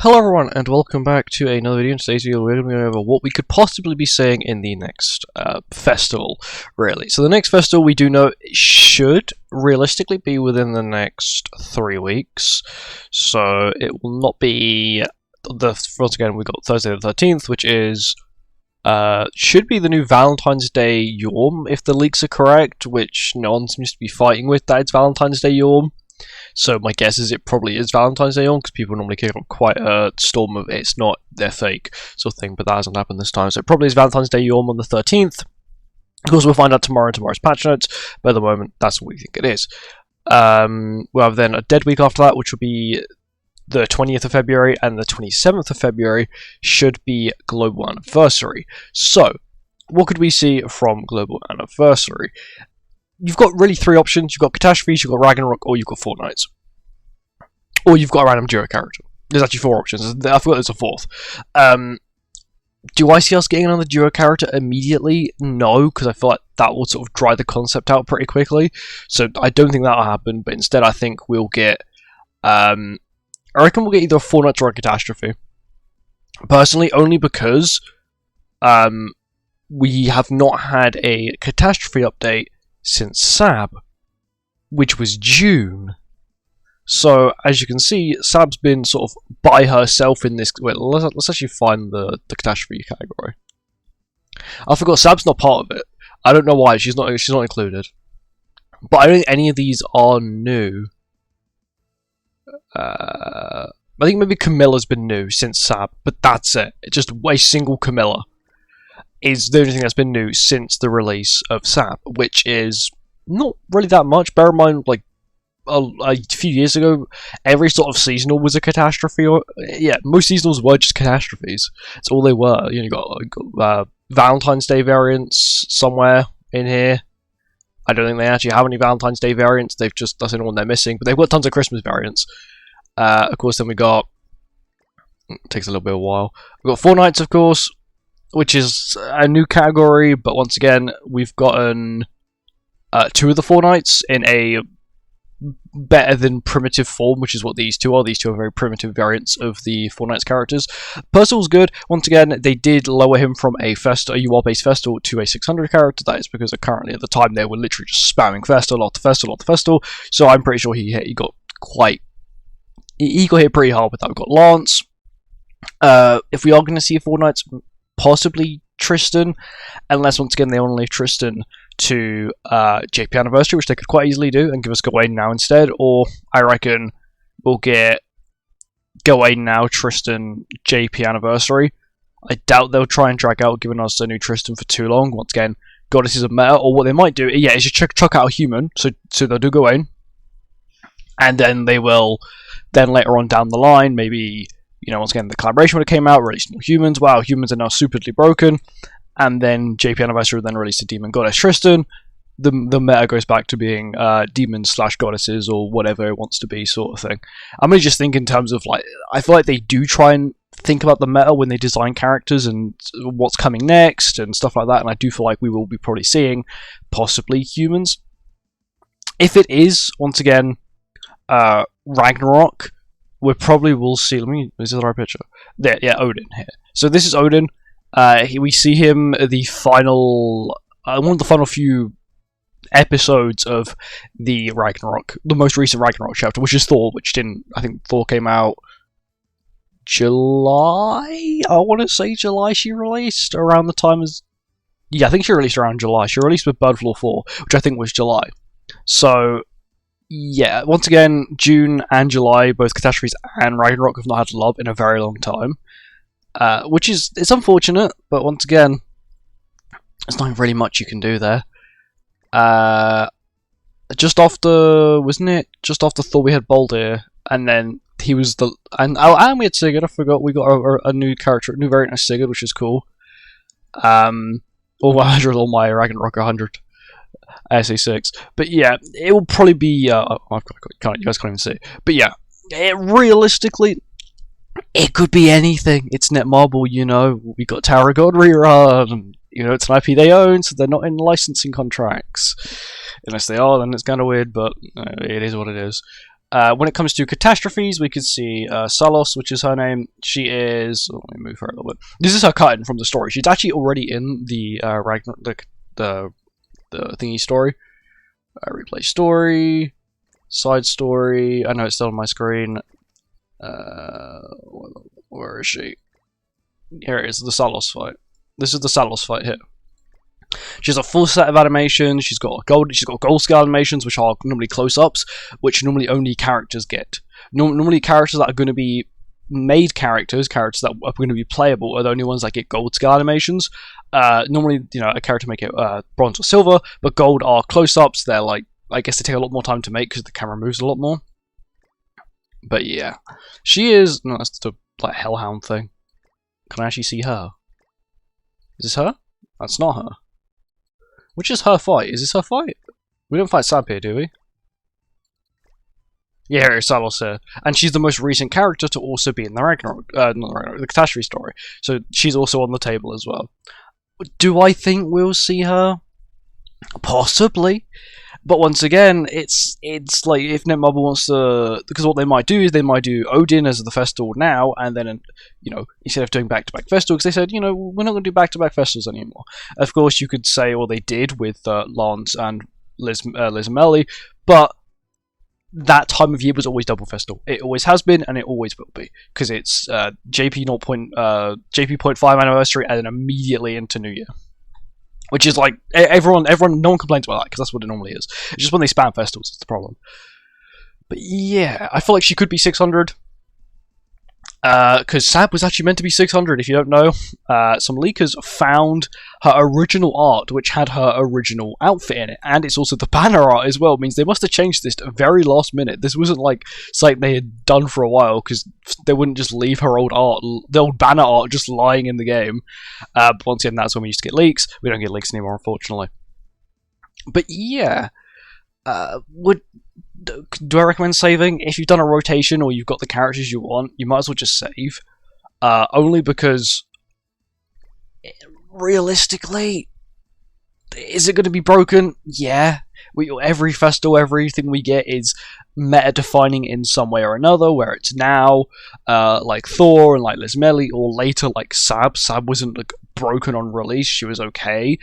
Hello everyone, and welcome back to another video. In today's video, we're going to go over what we could possibly be seeing in the next festival, really. So the next festival, we do know, should realistically be within the next 3 weeks. So it will not be, once again, we've got Thursday the 13th, which is, should be the new Valentine's Day Yorm, if the leaks are correct, which no one seems to be fighting with that it's Valentine's Day Yorm. So my guess is it probably is Valentine's Day on, because people normally kick up quite a storm of it's not, they're fake sort of thing, but that hasn't happened this time. So it probably is Valentine's Day Yorm on the 13th. Of course, we'll find out tomorrow in tomorrow's patch notes, but at the moment, that's what we think it is. We'll have then a dead week after that, which will be the 20th of February, and the 27th of February should be Global Anniversary. So, what could we see from Global Anniversary? You've got really 3 options. You've got Catastrophes, you've got Ragnarok, or you've got Fortnights. Or you've got a random duo character. There's actually 4 options. I forgot there's a 4th. Do I see us getting another duo character immediately? No, because I feel like that will sort of dry the concept out pretty quickly. So I don't think that'll happen, but instead I think we'll get... I reckon we'll get either a Fortnights or a Catastrophe. Personally, only because we have not had a Catastrophe update since Sab, which was June. So, as you can see, Sab's been sort of by herself in this... Wait, let's actually find the Catastrophe category. I forgot, Sab's not part of it. I don't know why, she's not included. But I don't think any of these are new. I think maybe Camilla's been new since Sab, but that's it. It's just a single Camilla is the only thing that's been new since the release of Sab, which is not really that much. Bear in mind, like, a few years ago, every sort of seasonal was a catastrophe. Or yeah, most seasonals were just catastrophes. That's all they were. You got Valentine's Day variants somewhere in here. I don't think they actually have any Valentine's Day variants. They've just, that's the only one they're missing. But they've got tons of Christmas variants. Of course, then we got... It takes a little bit of a while. We've got Fortnights, of course, which is a new category, but once again, we've gotten 2 of the Fortnights in a better than primitive form, which is what these 2 are. These 2 are very primitive variants of the Fortnights characters. Percival's good. Once again, they did lower him from a UR-based Festal to a 600 character. That is because currently, at the time, they were literally just spamming Festal after Festal after Festal, so I'm pretty sure he got quite... He got hit pretty hard with that. We've got Lance. If we are going to see Fortnights, possibly Tristan, unless once again they want to leave Tristan to JP Anniversary, which they could quite easily do, and give us Gawain now instead, or I reckon we'll get Gawain now, Tristan, JP Anniversary. I doubt they'll try and drag out giving us a new Tristan for too long. Once again, Goddesses of Meta, or what they might do, yeah, is just chuck out a human, so they'll do Gawain, and then they will, then later on down the line, maybe... You know, once again, the collaboration would have came out, released new humans. Wow, humans are now superly broken. And then JP Anniversary then released a Demon Goddess Tristan. The meta goes back to being demons/goddesses or whatever it wants to be, sort of thing. I'm really just thinking in terms of, like, I feel like they do try and think about the meta when they design characters and what's coming next and stuff like that. And I do feel like we will be probably seeing possibly humans. If it is, once again, Ragnarok, we probably will see... Is this the right picture? There, yeah, Odin here. So this is Odin. We see him at the final... one of the final few episodes of the Ragnarok. The most recent Ragnarok chapter, which is Thor, which didn't... I think Thor came out... July? I want to say July she released, around the time as... Yeah, I think she released around July. She released with Bloodflow 4, which I think was July. So... Yeah, once again, June and July, both Catastrophes and Ragnarok have not had love in a very long time. Which is, it's unfortunate, but once again, there's not really much you can do there. Just after, wasn't it? Just after Thor we had Baldur, and then he was the... And we had Sigurd, I forgot, we got a new character, a new variant of Sigurd, which is cool. All my 100, all my Ragnarok 100. SA6, but yeah, it will probably be. You guys can't even see, but yeah, realistically, it could be anything. It's Netmarble, you know. We got Tower of God rerun. You know, it's an IP they own, so they're not in licensing contracts. Unless they are, then it's kind of weird, but it is what it is. When it comes to Catastrophes, we could see Salos, which is her name. She is. Oh, let me move her a little bit. This is her cut-in from the story. She's actually already in the Ragnarok, the thingy story. Replay story, side story. I know it's still on my screen. Where is she? Here it is. The Salos fight. This is the Salos fight here. She has a full set of animations. She's got gold scale animations, which are normally close-ups, which normally only characters get. Normally, characters that are going to be made characters that are going to be playable, are the only ones that get gold scale animations. Normally, a character may get bronze or silver, but gold are close-ups. They're like, I guess they take a lot more time to make because the camera moves a lot more. But yeah, she is. No, that's the like Hellhound thing. Can I actually see her? Is this her? That's not her. Which is her fight? Is this her fight? We don't fight Sab here, do we? Yeah, here is Salos here. And she's the most recent character to also be in the Ragnarok, not the Ragnarok, the Catastrophe story. So she's also on the table as well. Do I think we'll see her? Possibly. But once again, it's like if Netmarble wants to, because what they might do is they might do Odin as the festival now, and then instead of doing back-to-back festivals, they said we're not going to do back-to-back festivals anymore. Of course, you could say, well, they did with Lance and Liz and Melly, but that time of year was always double festival. It always has been, and it always will be, because it's JP 0.5 anniversary, and then immediately into New Year. Which is like, everyone, no one complains about that, because that's what it normally is. It's just when they spam festivals, it's the problem. But yeah, I feel like she could be 600. Because Sab was actually meant to be 600, if you don't know. Some leakers found her original art, which had her original outfit in it, and it's also the banner art as well. It means they must have changed this at the very last minute. This wasn't like something they had done for a while, because they wouldn't just leave her old art, the old banner art, just lying in the game. But once again, that's when we used to get leaks. We don't get leaks anymore, unfortunately. But yeah, do I recommend saving? If you've done a rotation or you've got the characters you want, you might as well just save. Only because, realistically, is it going to be broken? Yeah. Every festival, everything we get is meta-defining in some way or another, where it's now, like Thor and like Lismelli, or later like Sab. Sab wasn't like broken on release, she was okay.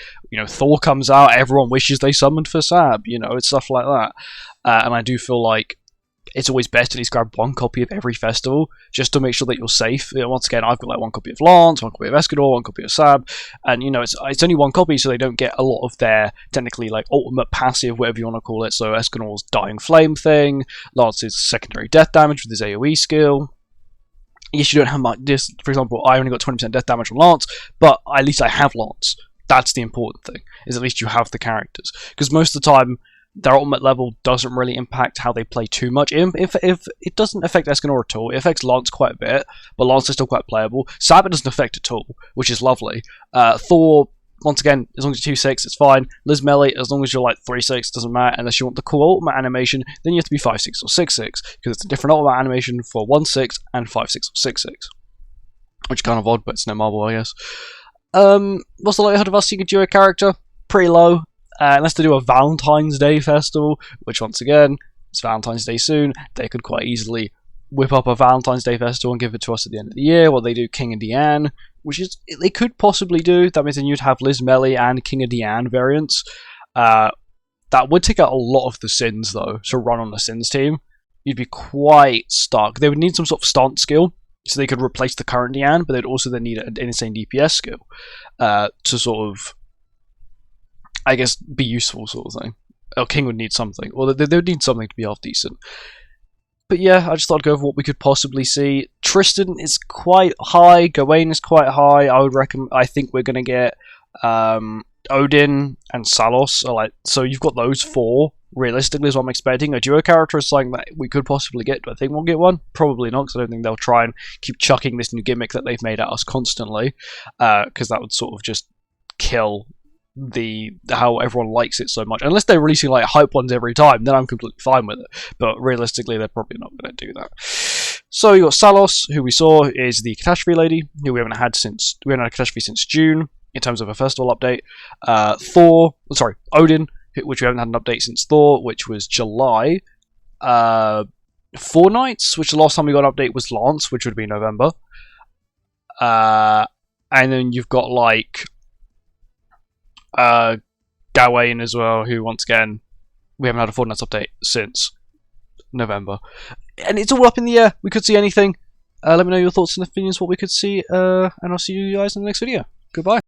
Thor comes out, everyone wishes they summoned for Sab, it's stuff like that. And I do feel like it's always best to at least grab one copy of every festival, just to make sure that you're safe. Once again, I've got like one copy of Lance, one copy of Escanor, one copy of Sab, and it's only one copy, so they don't get a lot of their technically like ultimate passive, whatever you want to call it. So Escanor's Dying Flame thing, Lance's secondary death damage with his AoE skill. Yes, you don't have much. This, for example, I only got 20% death damage on Lance, but at least I have Lance. That's the important thing, is at least you have the characters, because most of the time their ultimate level doesn't really impact how they play too much. If it doesn't affect Escanor at all, it affects Lance quite a bit, but Lance is still quite playable. Sab it doesn't affect at all, which is lovely. Thor, once again, as long as you're 2-6, it's fine. Liz Melly, as long as you're like 3-6, doesn't matter, unless you want the cool ultimate animation, then you have to be 5-6 or 6-6, because it's a different ultimate animation for 1-6 and 5-6 or 6-6. Which is kind of odd, but it's Netmarble, I guess. What's the likelihood of us seeing a duo character? Pretty low. Unless they do a Valentine's Day festival, which once again, it's Valentine's Day soon, they could quite easily whip up a Valentine's Day festival and give it to us at the end of the year, while they do King of Diane, which is, they could possibly do. That means then you'd have Liz Melly and King of Diane variants. That would take out a lot of the Sins, though, to run on the Sins team. You'd be quite stuck. They would need some sort of stunt skill, so they could replace the current Diane, but they'd also then need an insane DPS skill to sort of, I guess, be useful, sort of thing. Or King would need something. Or they would need something to be half decent. But yeah, I just thought I'd go over what we could possibly see. Tristan is quite high. Gawain is quite high. I think we're going to get Odin and Salos. So you've got those four, realistically, is what I'm expecting. A duo character is something that we could possibly get. Do I think we'll get one? Probably not, because I don't think they'll try and keep chucking this new gimmick that they've made at us constantly. Because that would sort of just kill how everyone likes it so much. Unless they're releasing like hype ones every time, then I'm completely fine with it. But realistically, they're probably not going to do that. So you got Salos, who we saw is the Catastrophe lady, who we haven't had a Catastrophe since June in terms of a festival update. Odin, which we haven't had an update since Thor, which was July. Fortnights, which the last time we got an update was Lance, which would be November. And then you've got like Gawain as well, who once again we haven't had a Fortnite update since November, and it's all up in the air. We could see anything. Let me know your thoughts and opinions, what we could see, and I'll see you guys in the next video. Goodbye.